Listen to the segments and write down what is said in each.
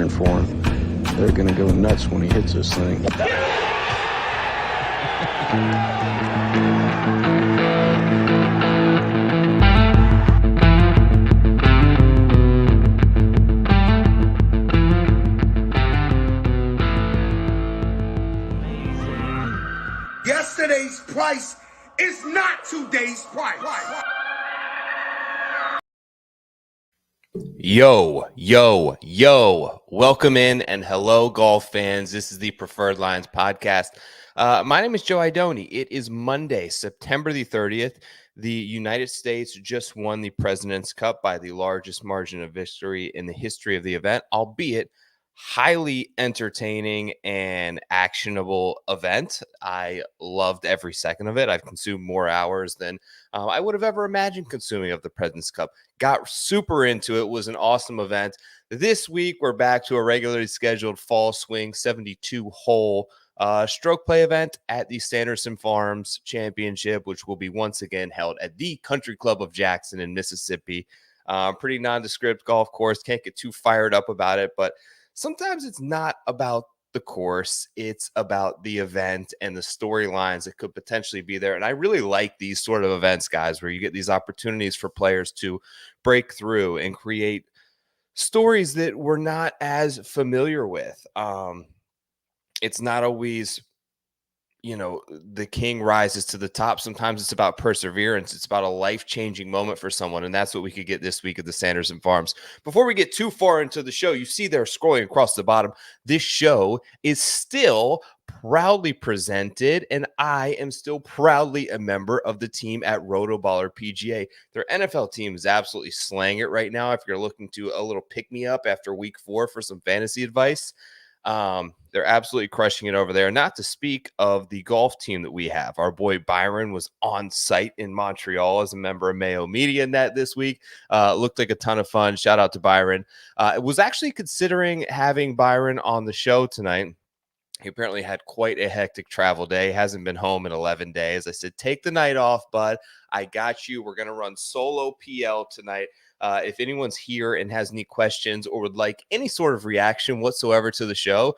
cheering for him. They're going to go nuts when he hits this thing. Yesterday's price is not today's price. Yo. Welcome in and hello, golf fans. This is the Preferred Lines podcast. My name is Joe Idoni. It is Monday, September the 30th. The United States just won the President's Cup by the largest margin of victory in the history of the event, albeit highly entertaining and actionable event. I loved every second of it. I've consumed more hours than I would have ever imagined consuming of the President's Cup. Got super into it. Was an awesome event. This week, we're back to a regularly scheduled fall swing 72-hole stroke play event at the Sanderson Farms Championship, which will be once again held at the Country Club of Jackson in Mississippi. Pretty nondescript golf course. Can't get too fired up about it, but sometimes it's not about the course. It's about the event and the storylines that could potentially be there. And I really like these sort of events, guys, where you get these opportunities for players to break through and create stories that we're not as familiar with. It's not always, the king rises to the top. Sometimes it's about perseverance. It's about a life-changing moment for someone, and that's what we could get this week at the Sanderson Farms. Before we get too far into the show, you see there scrolling across the bottom, this show is still proudly presented, and I am still proudly a member of the team at Rotoballer PGA. Their NFL team is absolutely slaying it right now. If you're looking to a little pick-me-up after week 4 for some fantasy advice, they're absolutely crushing it over there. Not to speak of the golf team that we have. Our boy Byron was on site in Montreal as a member of Mayo Media Net this week. Looked like a ton of fun. Shout out to Byron. Was actually considering having Byron on the show tonight. He apparently had quite a hectic travel day. Hasn't been home in 11 days. I said, take the night off, bud. I got you. We're going to run solo PL tonight. If anyone's here and has any questions or would like any sort of reaction whatsoever to the show,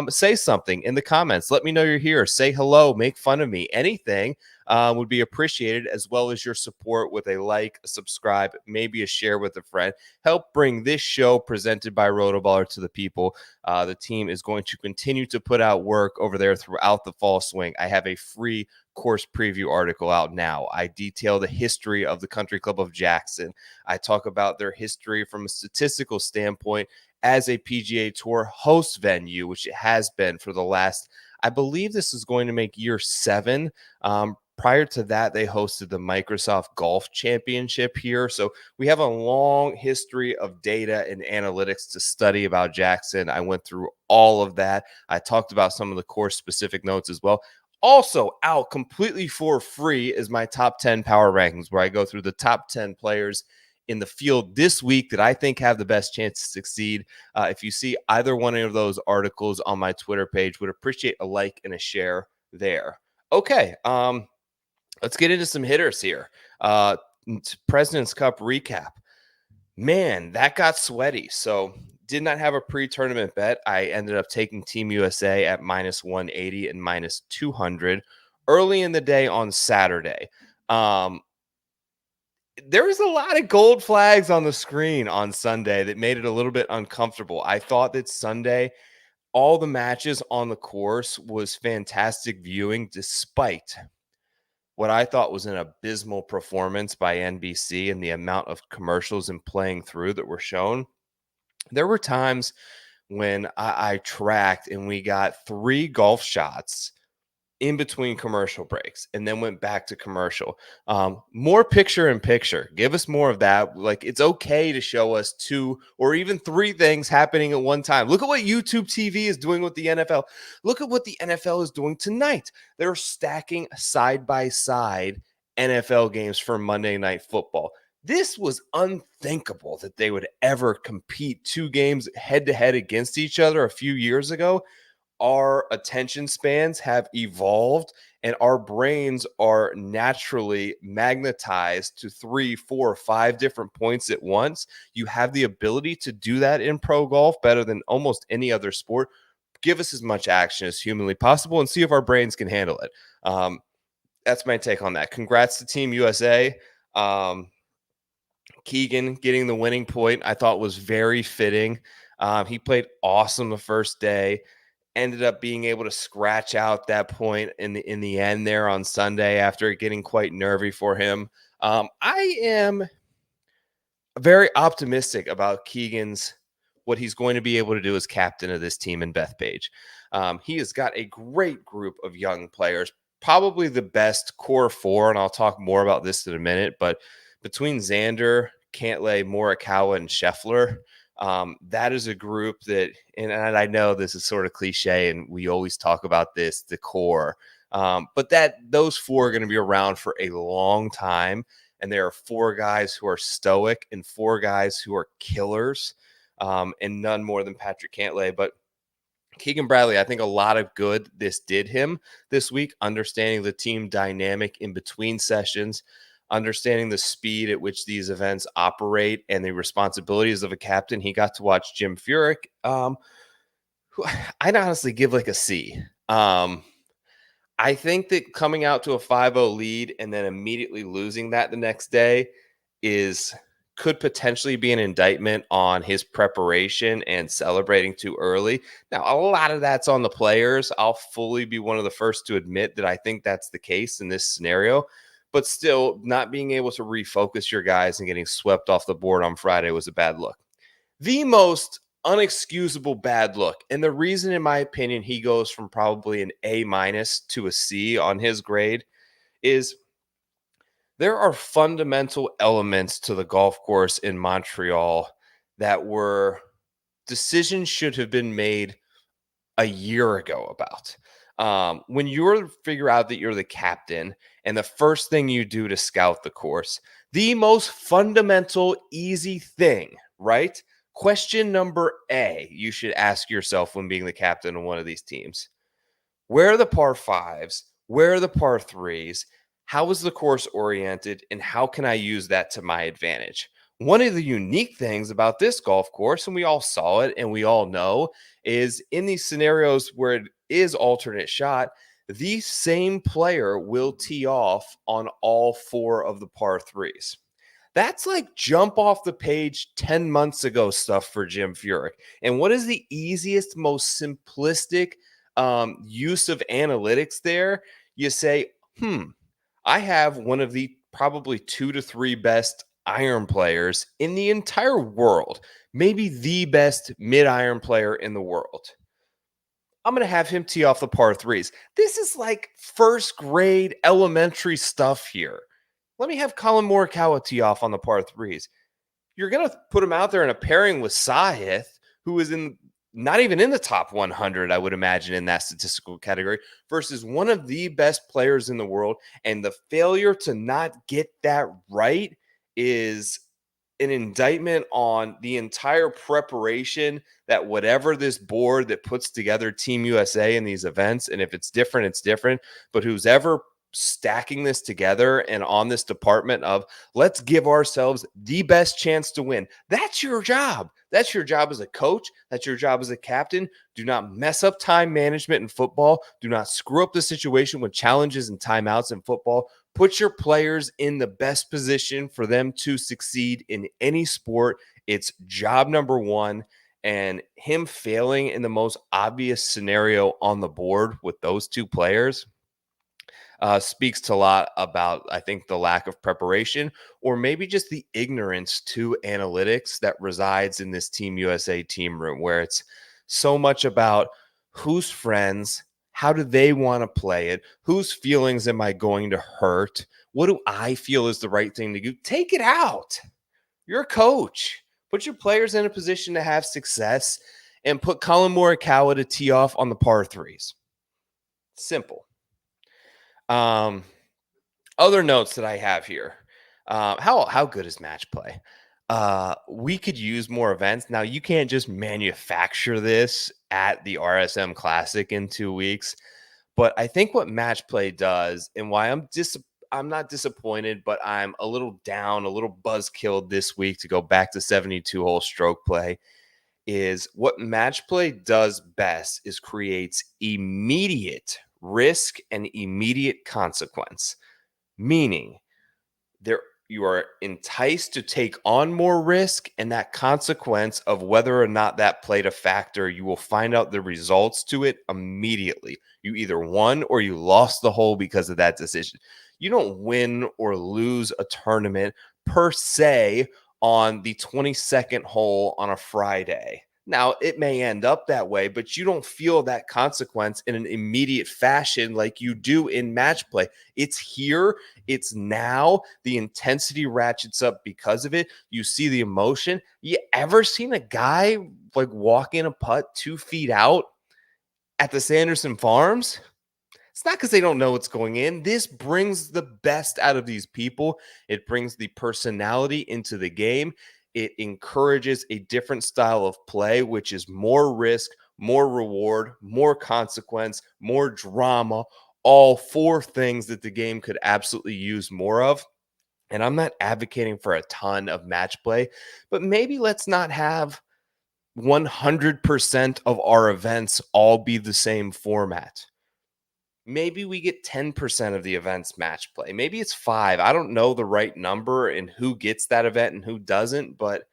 say something in the comments. Let me know you're here. Say hello. Make fun of me. Anything would be appreciated, as well as your support with a like, a subscribe, maybe a share with a friend. Help bring this show presented by Rotoballer to the people. The team is going to continue to put out work over there throughout the fall swing. I have a free course preview article out now. I detail the history of the Country Club of Jackson. I talk about their history from a statistical standpoint as a PGA Tour host venue, which it has been for the last, I believe this is going to make year 7. Prior to that, they hosted the Microsoft Golf Championship here. So we have a long history of data and analytics to study about Jackson. I went through all of that. I talked about some of the course-specific notes as well. Also out completely for free is my top 10 power rankings, where I go through the top 10 players in the field this week that I think have the best chance to succeed. If you see either one of those articles on my Twitter page, would appreciate a like and a share there. Okay, let's get into some hitters here. President's Cup recap. Man, that got sweaty. So did not have a pre-tournament bet. I ended up taking Team USA at minus 180 and minus 200 early in the day on Saturday. There was a lot of gold flags on the screen on Sunday that made it a little bit uncomfortable. I thought that Sunday, all the matches on the course was fantastic viewing, despite what I thought was an abysmal performance by NBC and the amount of commercials and playing through that were shown. There were times when I tracked and we got 3 golf shots in between commercial breaks and then went back to commercial. More picture in picture. Give us more of that. Like, it's okay to show us 2 or even 3 things happening at one time. Look at what YouTube TV is doing with the NFL. Look at what the NFL is doing tonight. They're stacking side by side NFL games for Monday Night Football. This was unthinkable that they would ever compete 2 games head to head against each other a few years ago. our attention spans have evolved and our brains are naturally magnetized to 3, 4, 5 different points at once. You have the ability to do that in pro golf better than almost any other sport. Give us as much action as humanly possible and see if our brains can handle it. That's my take on that. Congrats to Team USA. Keegan getting the winning point, I thought was very fitting. He played awesome the first day. Ended up being able to scratch out that point in the end there on Sunday after it getting quite nervy for him. I am very optimistic about Keegan's what he's going to be able to do as captain of this team in Bethpage. He has got a great group of young players, probably the best core four, and I'll talk more about this in a minute. But between Xander, Cantlay, Morikawa, and Scheffler, that is a group that, and I know this is sort of cliche, and we always talk about this, the core, but that those four are going to be around for a long time. And there are four guys who are stoic and four guys who are killers, and none more than Patrick Cantlay. But Keegan Bradley, I think a lot of good this did him this week, understanding the team dynamic in between sessions, understanding the speed at which these events operate and the responsibilities of a captain. He got to watch Jim Furyk, who I'd honestly give like a C. I think that coming out to a 5-0 lead and then immediately losing that the next day could potentially be an indictment on his preparation and celebrating too early. Now, a lot of that's on the players. I'll fully be one of the first to admit that I think that's the case in this scenario. But still, not being able to refocus your guys and getting swept off the board on Friday was a bad look. The most unexcusable bad look, and the reason, in my opinion, he goes from probably an A- to a C on his grade is there are fundamental elements to the golf course in Montreal that were decisions should have been made a year ago about. When you figure out that you're the captain and the first thing you do to scout the course, the most fundamental, easy thing, right? Question number A, you should ask yourself when being the captain of one of these teams: where are the par fives? Where are the par threes? How is the course oriented? And how can I use that to my advantage? One of the unique things about this golf course, and we all saw it and we all know, is in these scenarios where it is alternate shot, the same player will tee off on all four of the par threes. That's like jump off the page 10 months ago stuff for Jim Furyk. And what is the easiest, most simplistic use of analytics there? You say, I have one of the probably 2 to 3 best iron players in the entire world, maybe the best mid-iron player in the world. I'm going to have him tee off the par threes. This is like first grade elementary stuff here. Let me have Colin Morikawa tee off on the par threes. You're going to put him out there in a pairing with Sahith, who is not even in the top 100, I would imagine, in that statistical category, versus one of the best players in the world. And the failure to not get that right is an indictment on the entire preparation that whatever this board that puts together Team USA in these events, and if it's different, it's different, but who's ever stacking this together and on this department of let's give ourselves the best chance to win. That's your job. That's your job as a coach. That's your job as a captain. Do not mess up time management in football. Do not screw up the situation with challenges and timeouts in football. Put your players in the best position for them to succeed in any sport. It's job number one. And him failing in the most obvious scenario on the board with those two players speaks to a lot about, I think, the lack of preparation or maybe just the ignorance to analytics that resides in this Team USA team room, where it's so much about who's friends, how do they want to play it, whose feelings am I going to hurt, what do I feel is the right thing to do. Take it out. You're a coach. Put your players in a position to have success and put Colin Morikawa to tee off on the par threes. Simple. Other notes that I have here. How good is match play? We could use more events. Now, you can't just manufacture this at the RSM Classic in 2 weeks, but I think what match play does and why I'm not disappointed, but I'm a little down, a little buzzkilled this week to go back to 72 hole stroke play is what match play does best is creates immediate risk and immediate consequence, meaning there you are enticed to take on more risk, and that consequence of whether or not that played a factor, you will find out the results to it immediately. You either won or you lost the hole because of that decision. You don't win or lose a tournament per se on the 22nd hole on a Friday. Now, it may end up that way, but you don't feel that consequence in an immediate fashion like you do in match play. It's here, it's now. The intensity ratchets up because of it. You see the emotion. You ever seen a guy like walk in a putt 2 feet out at the Sanderson Farms? It's not because they don't know what's going in. This brings the best out of these people. It brings the personality into the game. It encourages a different style of play, which is more risk, more reward, more consequence, more drama, all 4 things that the game could absolutely use more of. And I'm not advocating for a ton of match play, but maybe let's not have 100% of our events all be the same format. Maybe we get 10% of the events match play. Maybe it's 5. I don't know the right number and who gets that event and who doesn't, but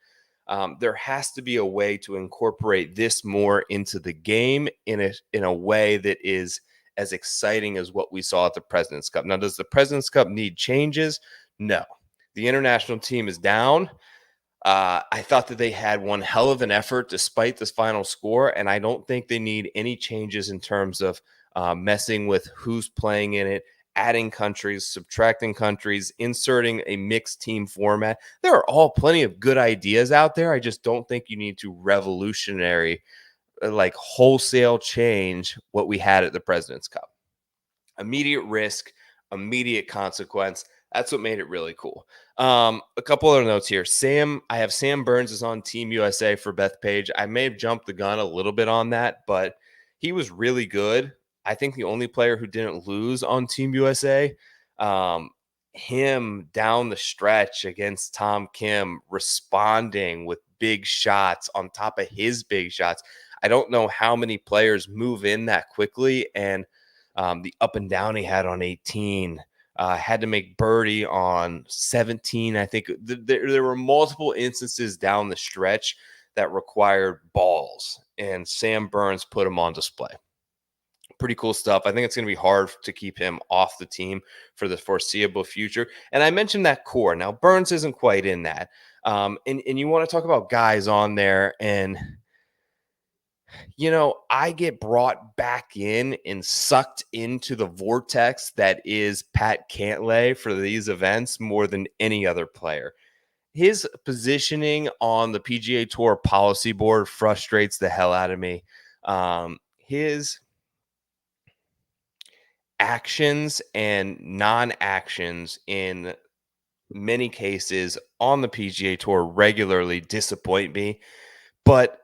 there has to be a way to incorporate this more into the game in a way that is as exciting as what we saw at the President's Cup. Now, does the President's Cup need changes? No. The international team is down. I thought that they had one hell of an effort despite this final score, and I don't think they need any changes in terms of messing with who's playing in it, adding countries, subtracting countries, inserting a mixed team format. There are all plenty of good ideas out there. I just don't think you need to revolutionary, like wholesale change what we had at the President's Cup. Immediate risk, immediate consequence. That's what made it really cool. A couple other notes here. I have Sam Burns is on Team USA for Bethpage. I may have jumped the gun a little bit on that, but he was really good. I think the only player who didn't lose on Team USA, him down the stretch against Tom Kim, responding with big shots on top of his big shots. I don't know how many players move in that quickly, and the up and down he had on 18, had to make birdie on 17. I think there were multiple instances down the stretch that required balls, and Sam Burns put him on display. Pretty cool stuff. I think it's going to be hard to keep him off the team for the foreseeable future. And I mentioned that core. Now, Burns isn't quite in that. And you want to talk about guys on there, and I get brought back in and sucked into the vortex that is Pat Cantlay for these events more than any other player. His positioning on the PGA Tour policy board frustrates the hell out of me. His actions and non-actions in many cases on the PGA Tour regularly disappoint me. But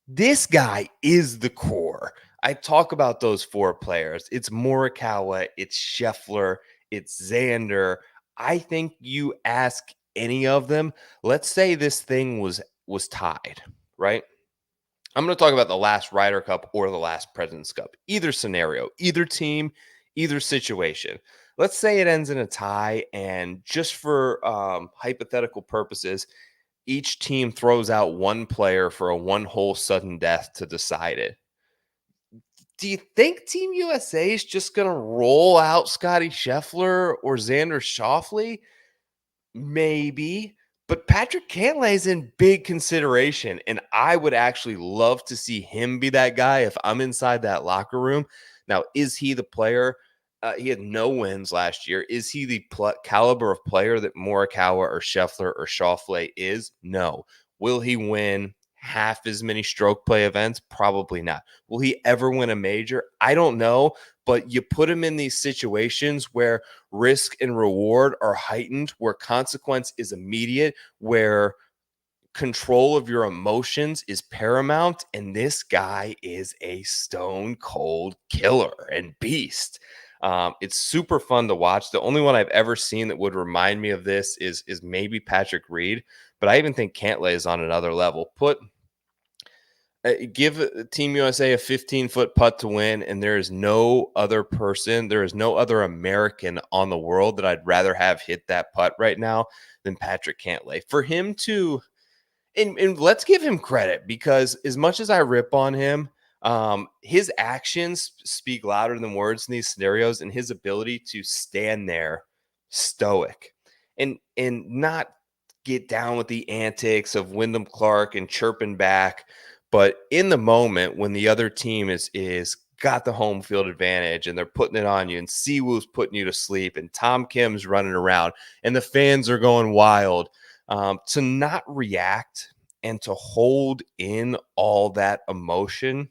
this guy is the core. I talk about those 4 players. It's Morikawa, it's Scheffler, it's Xander. I think you ask any of them, let's say this thing was tied, right? I'm going to talk about the last Ryder Cup or the last President's Cup. Either scenario, either team, either situation. Let's say it ends in a tie, and just for hypothetical purposes, each team throws out one player for a 1-hole sudden death to decide it. Do you think Team USA is just going to roll out Scotty Scheffler or Xander Schauffele? Maybe, but Patrick Cantlay is in big consideration, and I would actually love to see him be that guy if I'm inside that locker room. Now, is he the player? He had no wins last year. Is he the caliber of player that Morikawa or Scheffler or Schauffele is? No. Will he win half as many stroke play events? Probably not. Will he ever win a major? I don't know, but you put him in these situations where risk and reward are heightened, where consequence is immediate, where control of your emotions is paramount, and this guy is a stone cold killer and beast. It's super fun to watch. The only one I've ever seen that would remind me of this is maybe Patrick Reed, but I even think Cantlay is on another level. Give Team USA a 15-foot putt to win, and there is no other person, there is no other American on the world that I'd rather have hit that putt right now than Patrick Cantlay. For him to, and let's give him credit, because as much as I rip on him, his actions speak louder than words in these scenarios, and his ability to stand there stoic and not get down with the antics of Wyndham Clark and chirping back. But in the moment when the other team is got the home field advantage and they're putting it on you, and Siwoo's putting you to sleep, and Tom Kim's running around, and the fans are going wild, to not react and to hold in all that emotion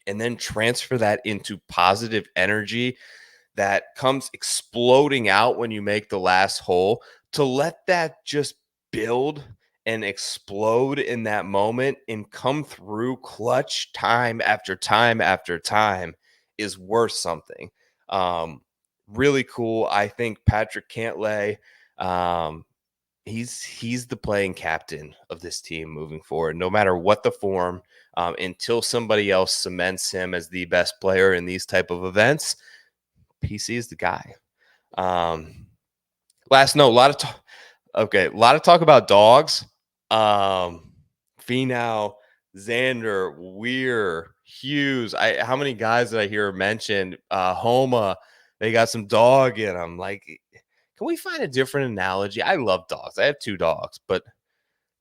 and then transfer that into positive energy that comes exploding out when you make the last hole, to let that just build and explode in that moment and come through clutch time after time after time is worth something. Really cool. I think Patrick Cantlay, he's the playing captain of this team moving forward, no matter what the form, until somebody else cements him as the best player in these type of events. PC is the guy. Last note, a lot of talk. Okay, a lot of talk about dogs. Finau, Xander, Weir, Hughes. How many guys did I hear mentioned? Homa, they got some dog in them. Like, can we find a different analogy? I love dogs. I have 2 dogs, but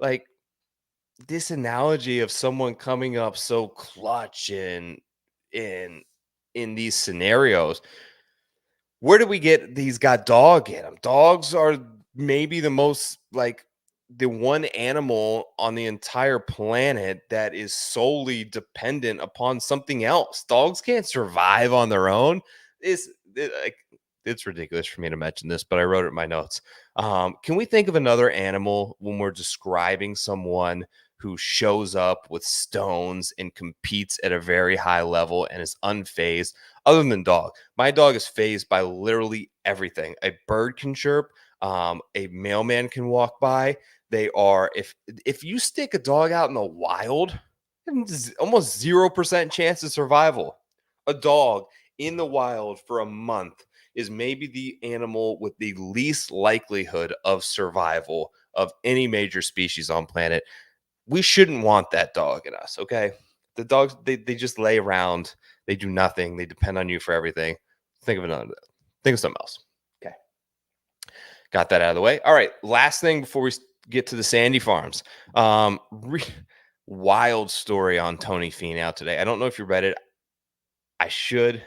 like this analogy of someone coming up so clutch in in these scenarios. Where do we get these got dog in them? Dogs are maybe the most, like, the one animal on the entire planet that is solely dependent upon something else. Dogs can't survive on their own. It's ridiculous for me to mention this, but I wrote it in my notes. Can we think of another animal when we're describing someone who shows up with stones and competes at a very high level and is unfazed, other than dog? My dog is phased by literally everything. A bird can chirp, a mailman can walk by. They are, if you stick a dog out in the wild, almost 0% chance of survival. A dog in the wild for a month is maybe the animal with the least likelihood of survival of any major species on planet. We shouldn't want that dog in us, okay? The dogs, they just lay around. They do nothing. They depend on you for everything. Think of something else. Okay. Got that out of the way. All right. Last thing before we get to the Sandy Farms. Wild story on Tony Finau today. I don't know if you read it. I should.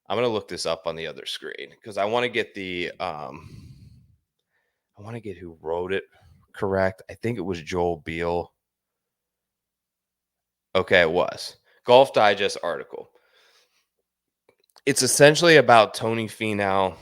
I'm going to look this up on the other screen because I want to get who wrote it correct. I think it was Joel Beal. Okay, it was. Golf Digest article. It's essentially about Tony Finau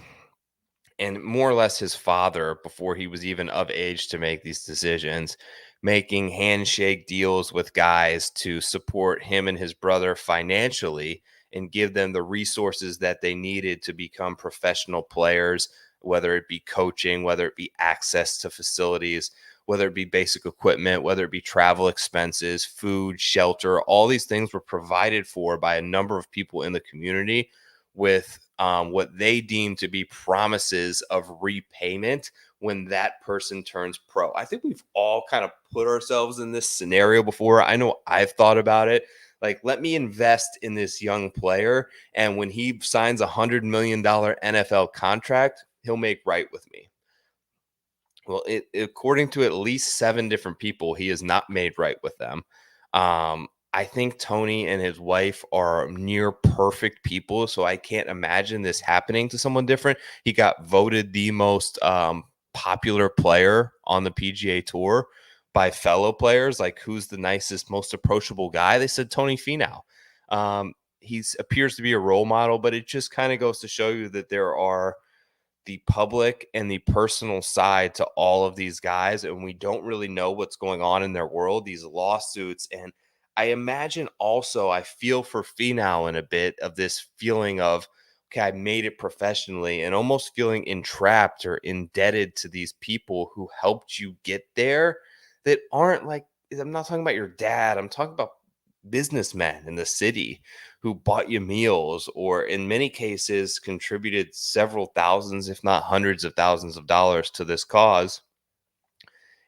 and more or less his father, before he was even of age to make these decisions, making handshake deals with guys to support him and his brother financially and give them the resources that they needed to become professional players, whether it be coaching, whether it be access to facilities, whether it be basic equipment, whether it be travel expenses, food, shelter. All these things were provided for by a number of people in the community with what they deem to be promises of repayment when that person turns pro. I think we've all kind of put ourselves in this scenario before. I know I've thought about it. Like, let me invest in this young player, and when he signs $100 million NFL contract, he'll make right with me. Well, according to at least 7 different people, he has not made right with them. I think Tony and his wife are near perfect people, so I can't imagine this happening to someone different. He got voted the most popular player on the PGA Tour by fellow players. Like, who's the nicest, most approachable guy? They said Tony Finau. He appears to be a role model, but it just kind of goes to show you that there are the public and the personal side to all of these guys, and we don't really know what's going on in their world, these lawsuits. And I imagine also I feel for Finau in a bit of this feeling of, okay, I made it professionally, and almost feeling entrapped or indebted to these people who helped you get there that aren't like, I'm not talking about your dad, I'm talking about businessmen in the city who bought you meals, or in many cases contributed several thousands, if not hundreds of thousands of dollars to this cause.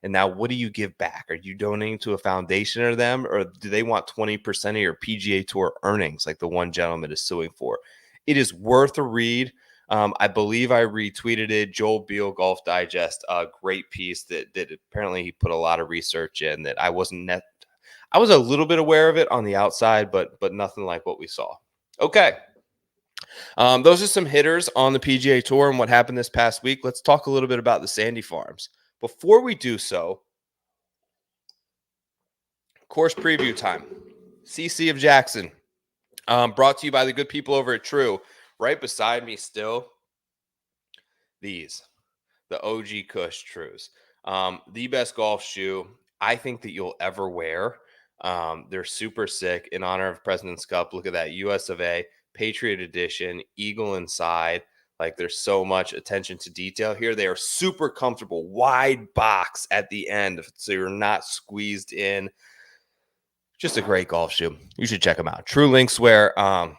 And now what do you give back? Are you donating to a foundation or them, or do they want 20% of your PGA Tour earnings like the one gentleman is suing for? It is worth a read. I believe I retweeted it. Joel Beal, Golf Digest, a great piece that apparently he put a lot of research in that I was a little bit aware of it on the outside, but nothing like what we saw. Okay. Those are some hitters on the PGA Tour and what happened this past week. Let's talk a little bit about the Sandy Farms. Before we do so, course preview time. CC of Jackson, brought to you by the good people over at True. Right beside me still, the OG Kush Trues. The best golf shoe I think that you'll ever wear. They're super sick. In honor of President's Cup, look at that US of A Patriot Edition, eagle inside. Like, there's so much attention to detail here. They are super comfortable, wide box at the end, so you're not squeezed in. Just a great golf shoe. You should check them out. True Linkswear.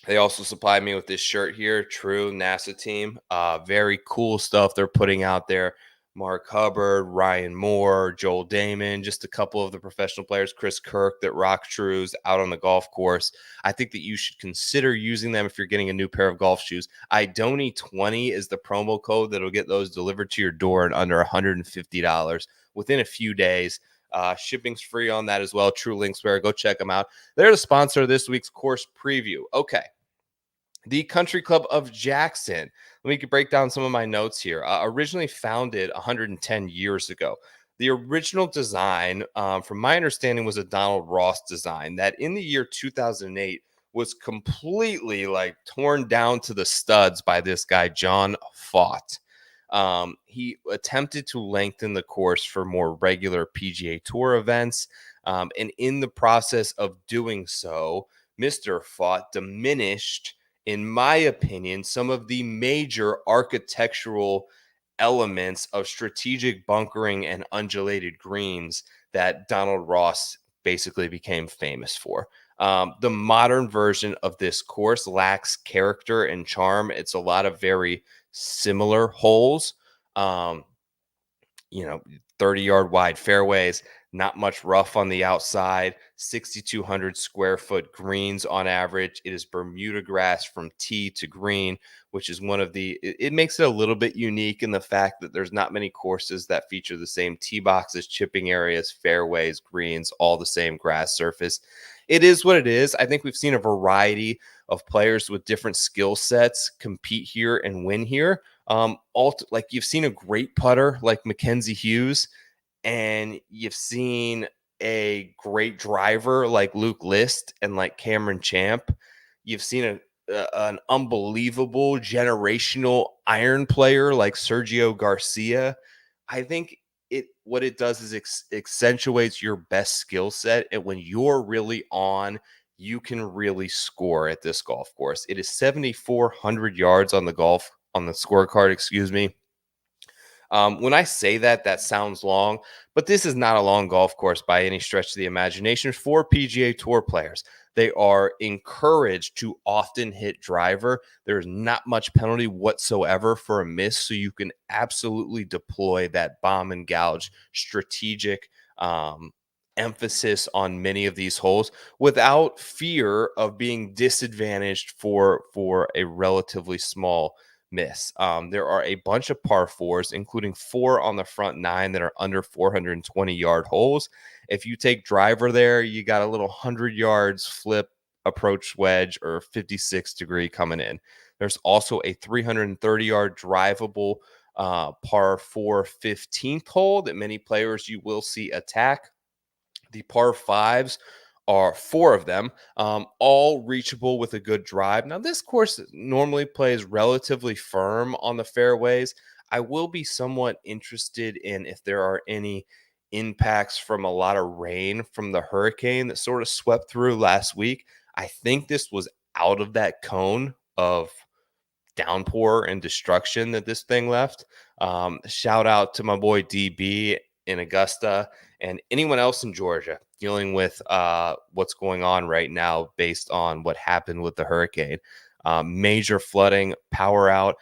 They also supplied me with this shirt here, True NASA Team. Very cool stuff they're putting out there. Mark Hubbard, Ryan Moore, Joel Damon, just a couple of the professional players, Chris Kirk, that rock Trues out on the golf course. I think that you should consider using them if you're getting a new pair of golf shoes. IDONI20 is the promo code that'll get those delivered to your door in under $150 within a few days. Shipping's free on that as well. True Linkswear. Go check them out. They're the sponsor of this week's course preview. Okay. The Country Club of Jackson. Let me break down some of my notes here. Originally founded 110 years ago. The original design, from my understanding, was a Donald Ross design that in the year 2008 was completely like torn down to the studs by this guy, John Fott. He attempted to lengthen the course for more regular PGA Tour events. And in the process of doing so, Mr. Fott diminished, in my opinion, some of the major architectural elements of strategic bunkering and undulated greens that Donald Ross basically became famous for. The modern version of this course lacks character and charm. It's a lot of very similar holes. 30-yard wide fairways, not much rough on the outside, 6,200 square foot greens on average. It is Bermuda grass from tee to green, which is it makes it a little bit unique in the fact that there's not many courses that feature the same tee boxes, chipping areas, fairways, greens, all the same grass surface. It is what it is. I think we've seen a variety of players with different skill sets compete here and win here. Like, you've seen a great putter like Mackenzie Hughes, and you've seen a great driver like Luke List and like Cameron Champ. You've seen an unbelievable generational iron player like Sergio Garcia. I think what it does is accentuates your best skill set, and when you're really on, you can really score at this golf course. It is 7,400 yards on the scorecard, excuse me. When I say that sounds long, but this is not a long golf course by any stretch of the imagination for PGA Tour players. They are encouraged to often hit driver. There's not much penalty whatsoever for a miss, so you can absolutely deploy that bomb and gouge strategic emphasis on many of these holes without fear of being disadvantaged for a relatively small miss. There are a bunch of par fours, including 4 on the front 9 that are under 420-yard holes. If you take driver there, you got a little 100 yards flip approach wedge or 56 degree coming in. There's also a 330-yard drivable par 4 15th hole that many players you will see attack. The par 5s are four of them, all reachable with a good drive. Now, this course normally plays relatively firm on the fairways. I will be somewhat interested in if there are any impacts from a lot of rain from the hurricane that sort of swept through last week. I think this was out of that cone of downpour and destruction that this thing left. Shout out to my boy DB in Augusta and anyone else in Georgia dealing with what's going on right now based on what happened with the hurricane. Major flooding, power out.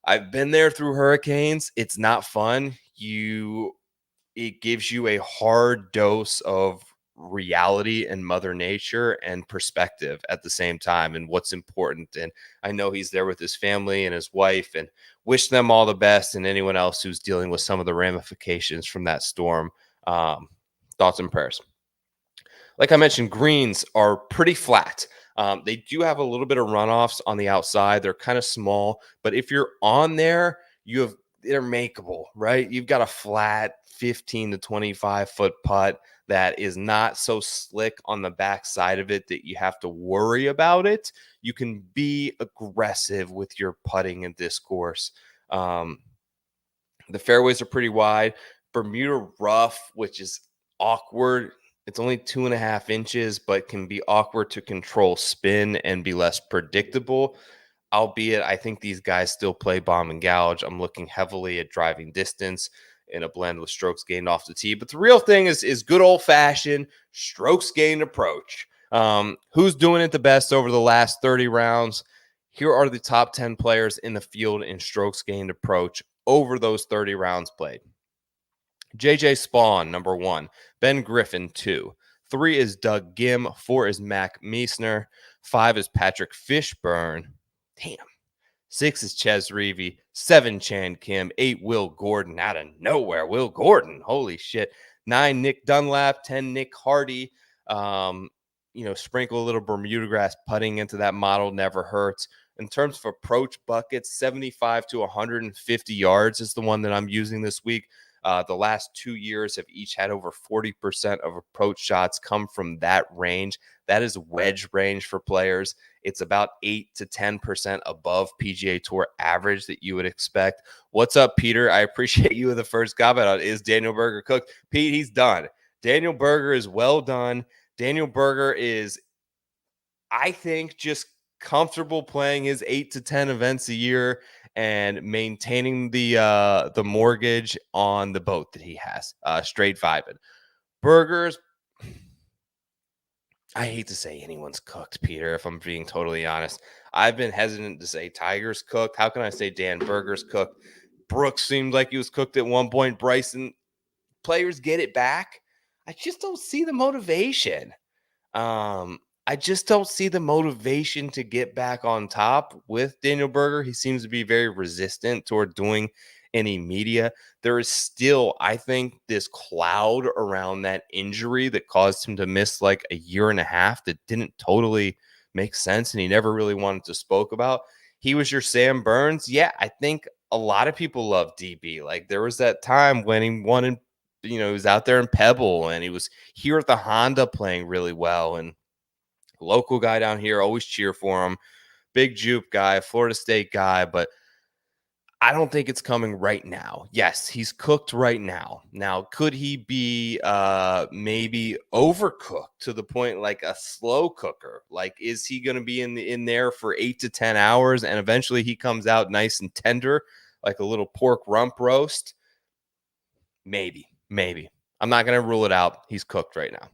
I've been there through hurricanes. It's not fun. It gives you a hard dose of reality and mother nature and perspective at the same time and what's important. And I know he's there with his family and his wife, and wish them all the best, and anyone else who's dealing with some of the ramifications from that storm. Thoughts and prayers. Like I mentioned, greens are pretty flat. They do have a little bit of runoffs on the outside. They're kind of small, but if you're on there, they're makeable, right? You've got a flat 15 to 25 foot putt that is not so slick on the back side of it that you have to worry about it. You can be aggressive with your putting in this course. The fairways are pretty wide. Bermuda rough, which is awkward. It's only 2.5 inches, but can be awkward to control spin and be less predictable. Albeit, I think these guys still play bomb and gouge. I'm looking heavily at driving distance in a blend with strokes gained off the tee. But the real thing is good old fashioned strokes gained approach. Who's doing it the best over the last 30 rounds? Here are the top 10 players in the field in strokes gained approach over those 30 rounds played. JJ Spawn, number 1. Ben Griffin, 2. 3 is Doug Gim. 4 is Mac Meisner. 5 is Patrick Fishburne. Damn. 6 is Ches Reavie. 7, Chan Kim. 8, Will Gordon. Out of nowhere, Will Gordon. Holy shit. 9, Nick Dunlap. 10, Nick Hardy. Sprinkle a little Bermuda grass putting into that model never hurts. In terms of approach buckets, 75 to 150 yards is the one that I'm using this week. The last 2 years have each had over 40% of approach shots come from that range. That is wedge range for players. It's about 8 to 10% above PGA Tour average that you would expect. What's up, Peter? I appreciate you with the first comment on is Daniel Berger cooked? Pete, he's done. Daniel Berger is well done. Daniel Berger is, I think, just comfortable playing his 8 to 10 events a year and maintaining the mortgage on the boat that he has, straight vibing. Burgers, I hate to say anyone's cooked, Peter, if I'm being totally honest. I've been hesitant to say Tiger's cooked. How can I say Dan Berger's cooked? Brooks seemed like he was cooked at one point. Bryson, players get it back. I just don't see the motivation. I just don't see the motivation to get back on top with Daniel Berger. He seems to be very resistant toward doing any media. There is still, I think, this cloud around that injury that caused him to miss like a year and a half that didn't totally make sense and he never really wanted to spoke about. He was your Sam Burns. Yeah, I think a lot of people love DB. Like there was that time when he wanted, he was out there in Pebble and he was here at the Honda playing really well, and local guy down here, always cheer for him. Big Jupe guy, Florida State guy, but I don't think it's coming right now. Yes, he's cooked right now. Now, could he be maybe overcooked to the point like a slow cooker? Like, is he going to be in there for 8 to 10 hours and eventually he comes out nice and tender, like a little pork rump roast? Maybe. I'm not going to rule it out. He's cooked right now.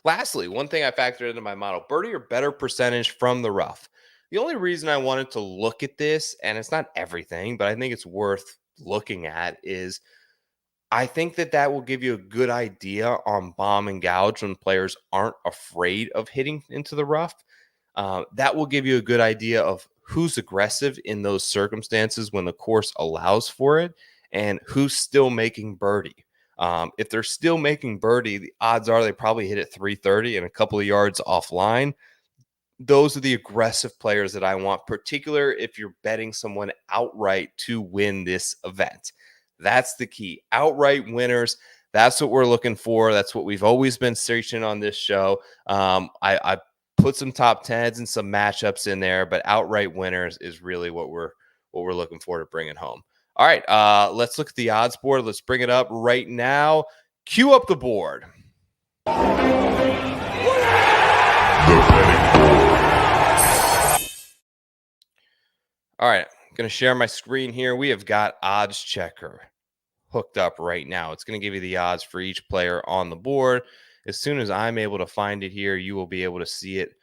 Lastly, one thing I factored into my model, birdie or better percentage from the rough. The only reason I wanted to look at this, and it's not everything, but I think it's worth looking at, is I think that will give you a good idea on bomb and gouge when players aren't afraid of hitting into the rough. That will give you a good idea of who's aggressive in those circumstances when the course allows for it and who's still making birdie. If they're still making birdie, the odds are they probably hit it 330 and a couple of yards offline. Those are the aggressive players that I want, particularly if you're betting someone outright to win this event. That's the key. Outright winners. That's what we're looking for. That's what we've always been searching on this show. I put some top tens and some matchups in there, but outright winners is really what we're looking for to bring it home. All right, let's look at the odds board. Let's bring it up right now. Cue up the board. All right, I'm going to share my screen here. We have got Odds Checker hooked up right now. It's going to give you the odds for each player on the board. As soon as I'm able to find it here, you will be able to see it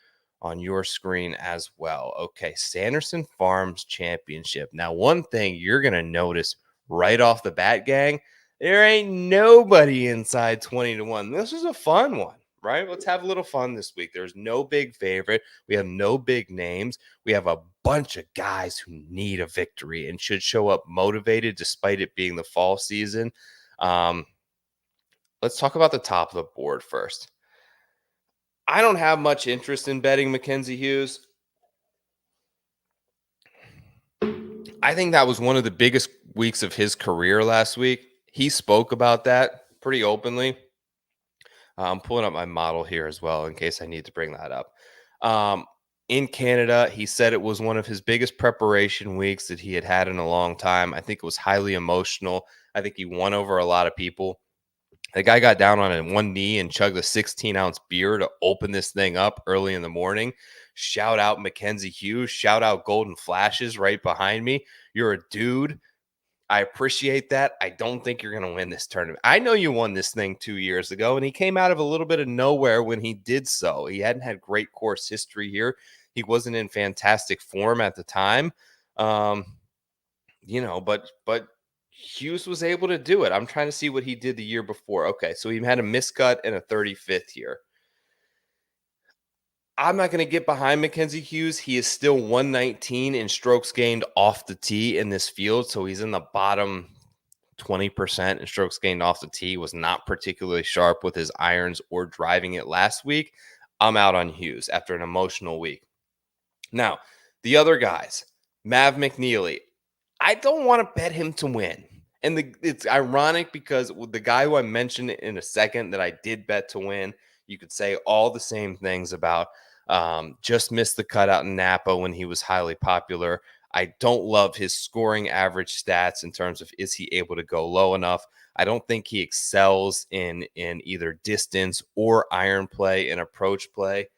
on your screen as well. Okay, Sanderson Farms Championship. Now, one thing you're going to notice right off the bat, gang, there ain't nobody inside 20-1. This is a fun one, right? Let's have a little fun this week. There's no big favorite. We have no big names. We have a bunch of guys who need a victory and should show up motivated despite it being the fall season. Let's talk about the top of the board first. I don't have much interest in betting Mackenzie Hughes. I think that was one of the biggest weeks of his career last week. He spoke about that pretty openly. I'm pulling up my model here as well in case I need to bring that up. In Canada, he said it was one of his biggest preparation weeks that he had had in a long time. I think it was highly emotional. I think he won over a lot of people. The guy got down on one knee and chugged a 16-ounce beer to open this thing up early in the morning. Shout out Mackenzie Hughes. Shout out Golden Flashes right behind me. You're a dude. I appreciate that. I don't think you're going to win this tournament. I know you won this thing 2 years ago, and he came out of a little bit of nowhere when he did so. He hadn't had great course history here. He wasn't in fantastic form at the time. But Hughes was able to do it. I'm trying to see what he did the year before. Okay, so he had a miscut and a 35th here. I'm not going to get behind Mackenzie Hughes. He is still 119 in strokes gained off the tee in this field, so he's in the bottom 20% in strokes gained off the tee. Was not particularly sharp with his irons or driving it last week. I'm out on Hughes after an emotional week. Now, the other guys, Mav McNeely, I don't want to bet him to win. And it's ironic because with the guy who I mentioned in a second that I did bet to win, you could say all the same things about. Just missed the cutout in Napa when he was highly popular. I don't love his scoring average stats in terms of is he able to go low enough. I don't think he excels in either distance or iron play and approach play.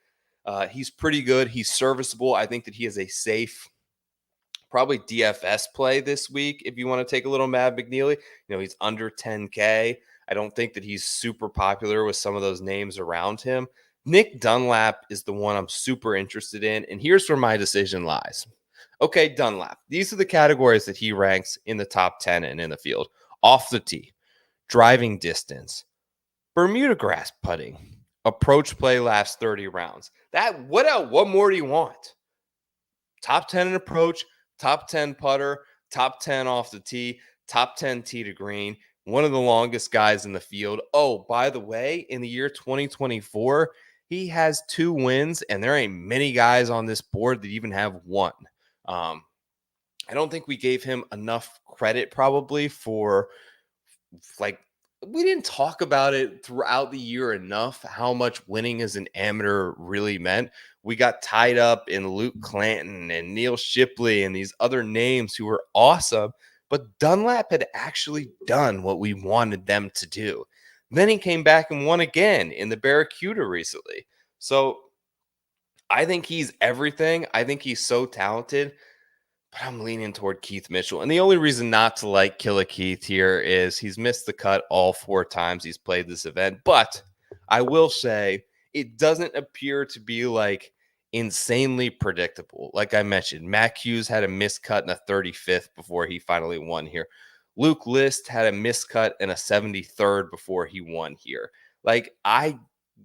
He's pretty good. He's serviceable. I think that he is a safe, probably DFS play this week if you want to take a little Mav McNeely. He's under 10K. I don't think that he's super popular with some of those names around him. Nick Dunlap is the one I'm super interested in, and here's where my decision lies. Okay, Dunlap. These are the categories that he ranks in the top 10 and in the field. Off the tee, driving distance, Bermuda grass putting, approach play last 30 rounds. What more do you want? Top 10 in approach, top 10 putter, top 10 off the tee, top 10 tee to green, one of the longest guys in the field. Oh, by the way, in the year 2024, he has 2 wins, and there ain't many guys on this board that even have one. I don't think we gave him enough credit probably for, we didn't talk about it throughout the year enough, how much winning as an amateur really meant. We got tied up in Luke Clanton and Neil Shipley and these other names who were awesome, but Dunlap had actually done what we wanted them to do. Then he came back and won again in the Barracuda recently. So I think he's everything. I think he's so talented, but I'm leaning toward Keith Mitchell. And the only reason not to like Killer Keith here is he's missed the cut all 4 times he's played this event. But I will say it doesn't appear to be insanely predictable. Like I mentioned, Mac Hughes had a miscut in a 35th before he finally won here. Luke List had a miscut and a 73rd before he won here. I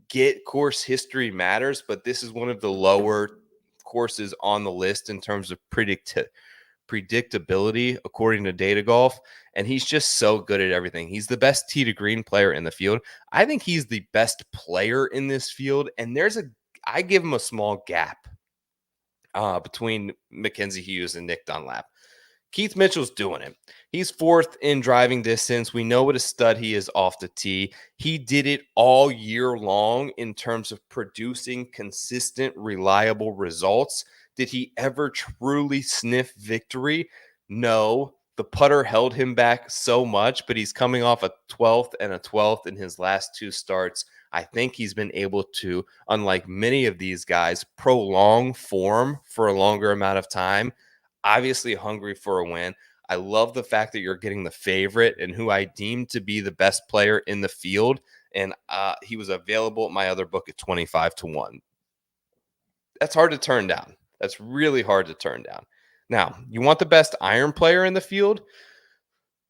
get course history matters, but this is one of the lower courses on the list in terms of predictability according to Data Golf, and he's just so good at everything. He's the best tee to green player in the field. I think he's the best player in this field, and I give him a small gap between Mackenzie Hughes and Nick Dunlap. Keith Mitchell's doing it. He's fourth in driving distance. We know what a stud he is off the tee. He did it all year long in terms of producing consistent, reliable results. Did he ever truly sniff victory? No. The putter held him back so much, but he's coming off a 12th and a 12th in his last two starts. I think he's been able to, unlike many of these guys, prolong form for a longer amount of time. Obviously hungry for a win. I love the fact that you're getting the favorite and who I deem to be the best player in the field. And he was available at my other book at 25-1. That's hard to turn down. That's really hard to turn down. Now, you want the best iron player in the field?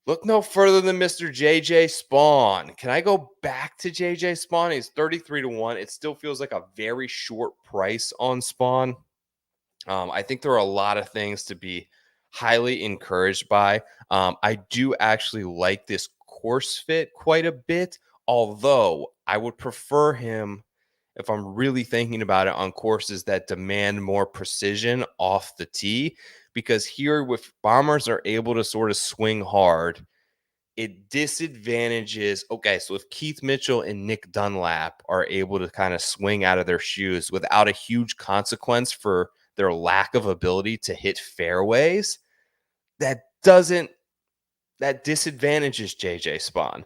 Look no further than Mr. JJ Spawn. Can I go back to JJ Spawn? He's 33-1. It still feels like a very short price on Spawn. I think there are a lot of things to be highly encouraged by. I do actually like this course fit quite a bit, although I would prefer him, if I'm really thinking about it, on courses that demand more precision off the tee, because here with bombers are able to sort of swing hard, it disadvantages. Okay, so if Keith Mitchell and Nick Dunlap are able to kind of swing out of their shoes without a huge consequence for their lack of ability to hit fairways, that disadvantages JJ Spawn.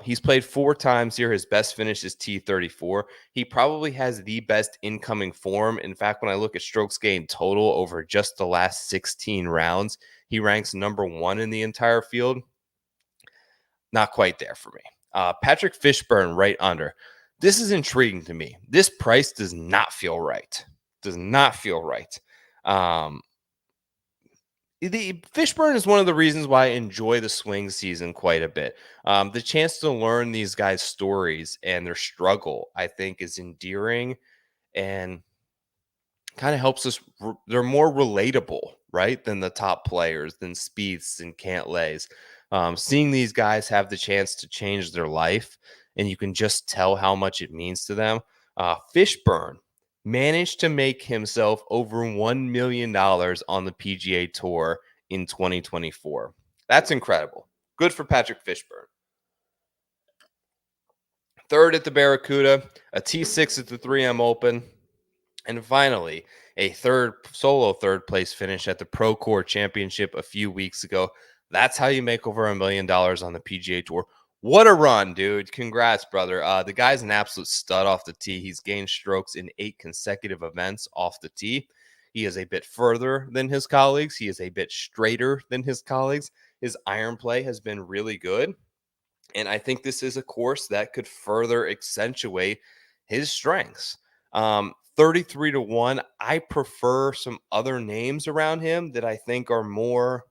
He's played 4 times here. His best finish is T34. He probably has the best incoming form. In fact, when I look at strokes gained total over just the last 16 rounds, he ranks number 1 in the entire field. Not quite there for me. Patrick Fishburne right under. This is intriguing to me. This price does not feel right. Does not feel right. The Fishburne is one of the reasons why I enjoy the swing season quite a bit. The chance to learn these guys' stories and their struggle, I think, is endearing and kind of helps us. They're more relatable, right, than the top players, than Spieths and Cantlays. Seeing these guys have the chance to change their life, and you can just tell how much it means to them. Fishburne managed to make himself over $1 million on the PGA Tour in 2024. That's incredible. Good for Patrick Fishburne. Third at the Barracuda, a T6 at the 3M Open, and finally, a solo third place finish at the Procore Championship a few weeks ago. That's how you make over $1 million on the PGA Tour. What a run, dude. Congrats, brother. The guy's an absolute stud off the tee. He's gained strokes in 8 consecutive events off the tee. He is a bit further than his colleagues. He is a bit straighter than his colleagues. His iron play has been really good. And I think this is a course that could further accentuate his strengths. 33-1. I prefer some other names around him that I think are more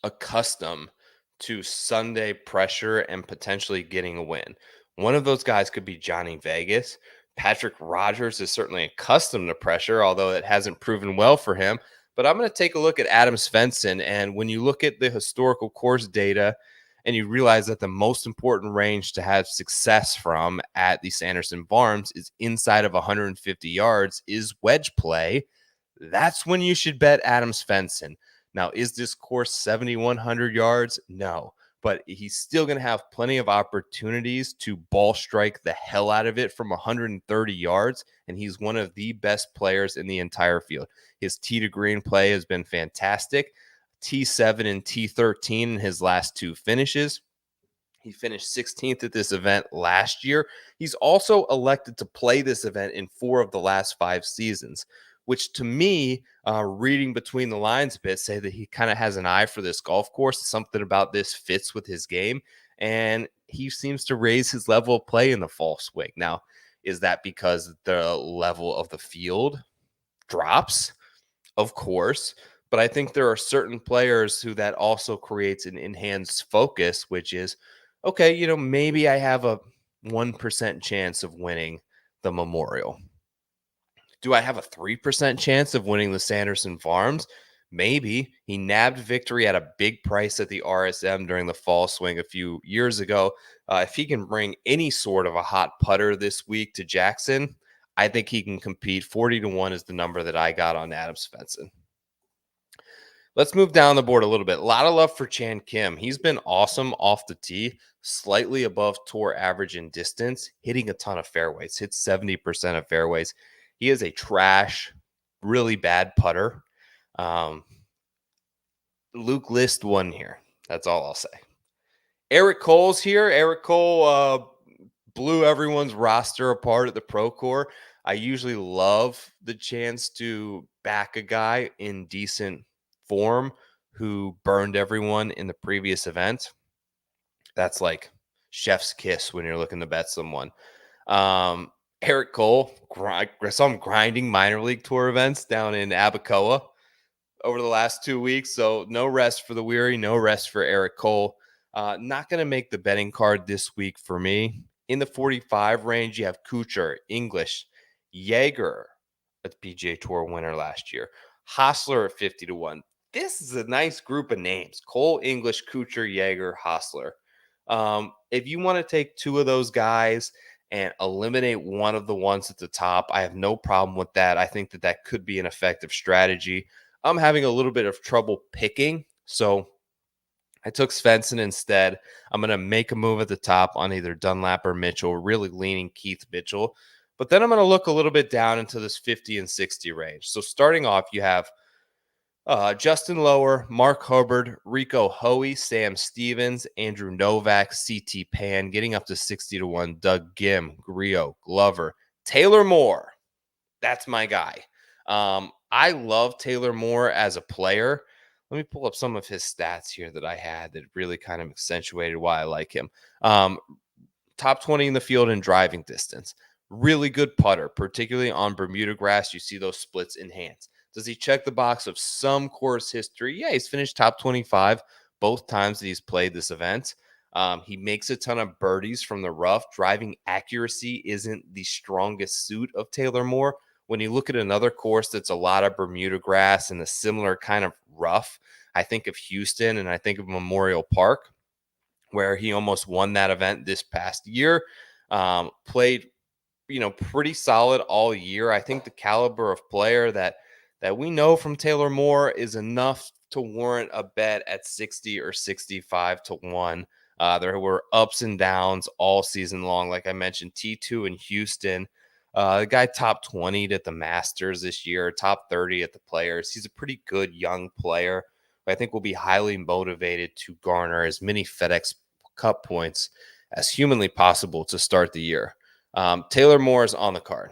accustomed to Sunday pressure and potentially getting a win. One of those guys could be Johnny Vegas. Patrick Rogers is certainly accustomed to pressure, although it hasn't proven well for him. But I'm going to take a look at Adam Svensson. And when you look at the historical course data and you realize that the most important range to have success from at the Sanderson Farms is inside of 150 yards, is wedge play, that's when you should bet Adam Svensson. Now, is this course 7,100 yards? No, but he's still going to have plenty of opportunities to ball strike the hell out of it from 130 yards, and he's one of the best players in the entire field. His tee to green play has been fantastic. T7 and T13 in his last 2 finishes. He finished 16th at this event last year. He's also elected to play this event in 4 of the last 5 seasons, which to me, reading between the lines a bit, say that he kind of has an eye for this golf course. Something about this fits with his game, and he seems to raise his level of play in the fall swing. Now, is that because the level of the field drops? Of course, but I think there are certain players who that also creates an enhanced focus, which is, okay, maybe I have a 1% chance of winning the Memorial. Do I have a 3% chance of winning the Sanderson Farms? Maybe. He nabbed victory at a big price at the RSM during the fall swing a few years ago. If he can bring any sort of a hot putter this week to Jackson, I think he can compete. 40-1 is the number that I got on Adam Svensson. Let's move down the board a little bit. A lot of love for Chan Kim. He's been awesome off the tee, slightly above tour average in distance, hitting a ton of fairways, hits 70% of fairways. He is a trash, really bad putter. Um, Luke List won here. That's all I'll say. Eric Cole's here. Eric Cole blew everyone's roster apart at the Pro Tour. I usually love the chance to back a guy in decent form who burned everyone in the previous event. That's like chef's kiss when you're looking to bet someone. Eric Cole, some grinding minor league tour events down in Abacoa over the last 2 weeks. So no rest for the weary, no rest for Eric Cole. Not going to make the betting card this week for me. In the 45 range, you have Kuchar, English, Jaeger, a PGA Tour winner last year, Hostler at 50-1. This is a nice group of names: Cole, English, Kuchar, Jaeger, Hostler. If you want to take two of those guys and eliminate one of the ones at the top, I have no problem with that. I think that that could be an effective strategy. I'm having a little bit of trouble picking, so I took Svensson instead. I'm going to make a move at the top on either Dunlap or Mitchell, really leaning Keith Mitchell. But then I'm going to look a little bit down into this 50 and 60 range. So starting off, you have Justin Lower, Mark Hubbard, Rico Hoey, Sam Stevens, Andrew Novak, CT Pan, getting up to 60-1, Doug Gim, Grillo, Glover, Taylor Moore. That's my guy. I love Taylor Moore as a player. Let me pull up some of his stats here that I had that really kind of accentuated why I like him. Top 20 in the field in driving distance. Really good putter, particularly on Bermuda grass. You see those splits in hands. Does he check the box of some course history? Yeah, he's finished top 25 both times that he's played this event. He makes a ton of birdies from the rough. Driving accuracy isn't the strongest suit of Taylor Moore. When you look at another course that's a lot of Bermuda grass and a similar kind of rough, I think of Houston and I think of Memorial Park, where he almost won that event this past year. Played, pretty solid all year. I think the caliber of player that we know from Taylor Moore is enough to warrant a bet at 60 or 65-1. There were ups and downs all season long. Like I mentioned, T2 in Houston. The guy top 20 at the Masters this year, top 30 at the Players. He's a pretty good young player. I think will be highly motivated to garner as many FedEx Cup points as humanly possible to start the year. Taylor Moore is on the card.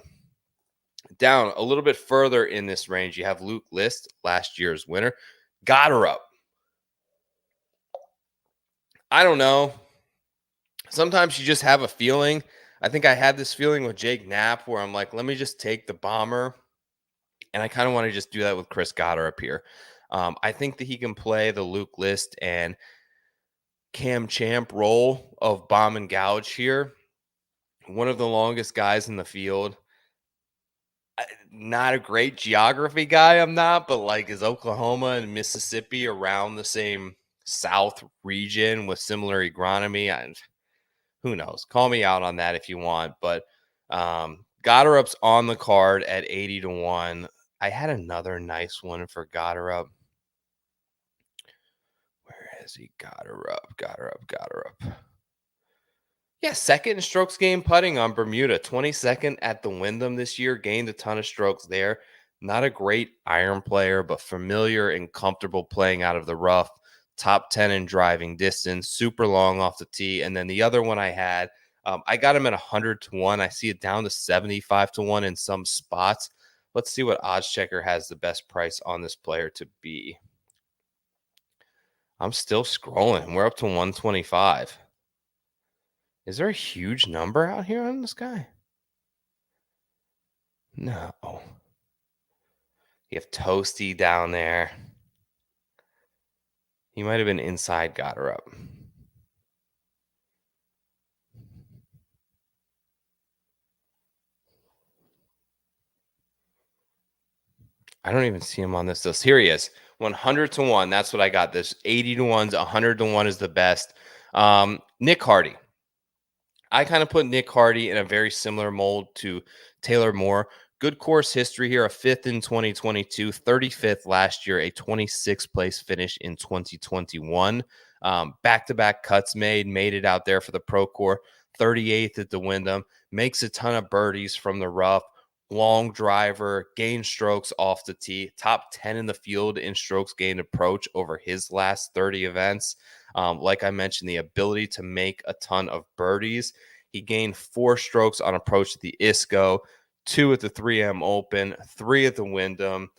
Down a little bit further in this range, you have Luke List, last year's winner. Got her up. I don't know. Sometimes you just have a feeling. I think I had this feeling with Jake Knapp where I'm like, let me just take the bomber. And I kind of want to just do that with Chris Goddard up here. I think that he can play the Luke List and Cam Champ role of bomb and gouge here. One of the longest guys in the field. Not a great geography guy, I'm not, but like is Oklahoma and Mississippi around the same South region with similar agronomy? Who knows? Call me out on that if you want, but Goddard's on the card at 80-1. I had another nice one for Goddard. Where has he got her up? Yeah, second in strokes gained putting on Bermuda, 22nd at the Wyndham this year, gained a ton of strokes there. Not a great iron player, but familiar and comfortable playing out of the rough. Top 10 in driving distance, super long off the tee. And then the other one I had, I got him at 100-1. I see it down to 75-1 in some spots. Let's see what OddsChecker has the best price on this player to be. I'm still scrolling. We're up to 125. Is there a huge number out here on this guy? No. You have Toasty down there. He might have been inside Goddard. I don't even see him on this list. Here he is. 100-1. That's what I got. This 80-1s, 100-1 is the best. Nick Hardy. I kind of put Nick Hardy in a very similar mold to Taylor Moore. good course history here, a 5th in 2022, 35th last year, a 26th place finish in 2021. Back-to-back cuts made it out there for the Pro Tour, 38th at the Wyndham, makes a ton of birdies from the rough, long driver, gain strokes off the tee, top 10 in the field in strokes gained approach over his last 30 events. Like I mentioned, the ability to make a ton of birdies. He gained 4 strokes on approach at the ISCO, 2 at the 3M Open, 3 at the Wyndham.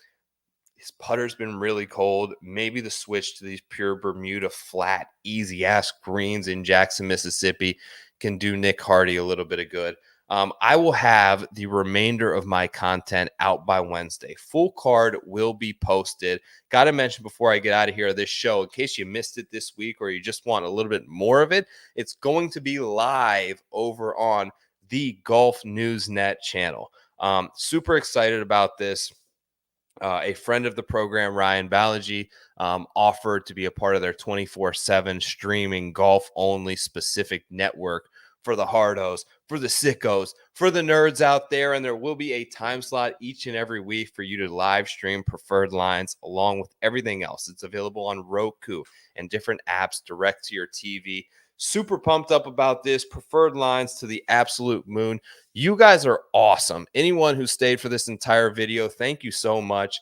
His putter's been really cold. Maybe the switch to these pure Bermuda flat, easy ass greens in Jackson, Mississippi can do Nick Hardy a little bit of good. I will have the remainder of my content out by Wednesday. Full card will be posted. Got to mention before I get out of here this show, in case you missed it this week or you just want a little bit more of it, it's going to be live over on the Golf News Net channel. Super excited about this. A friend of the program, Ryan Balaji, offered to be a part of their 24/7 streaming golf only specific network for the hardos, for the sickos, for the nerds out there. And there will be a time slot each and every week for you to live stream Preferred Lines along with everything else. It's available on Roku and different apps direct to your TV. Super pumped up about this. Preferred Lines to the absolute moon. You guys are awesome. Anyone who stayed for this entire video, thank you so much.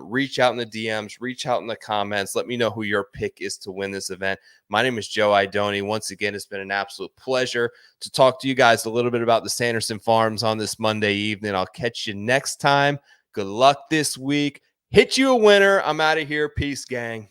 Reach out in the DMs, reach out in the comments. Let me know who your pick is to win this event. My name is Joe Idoni. Once again, it's been an absolute pleasure to talk to you guys a little bit about the Sanderson Farms on this Monday evening. I'll catch you next time. Good luck this week. Hit you a winner. I'm out of here. Peace, gang.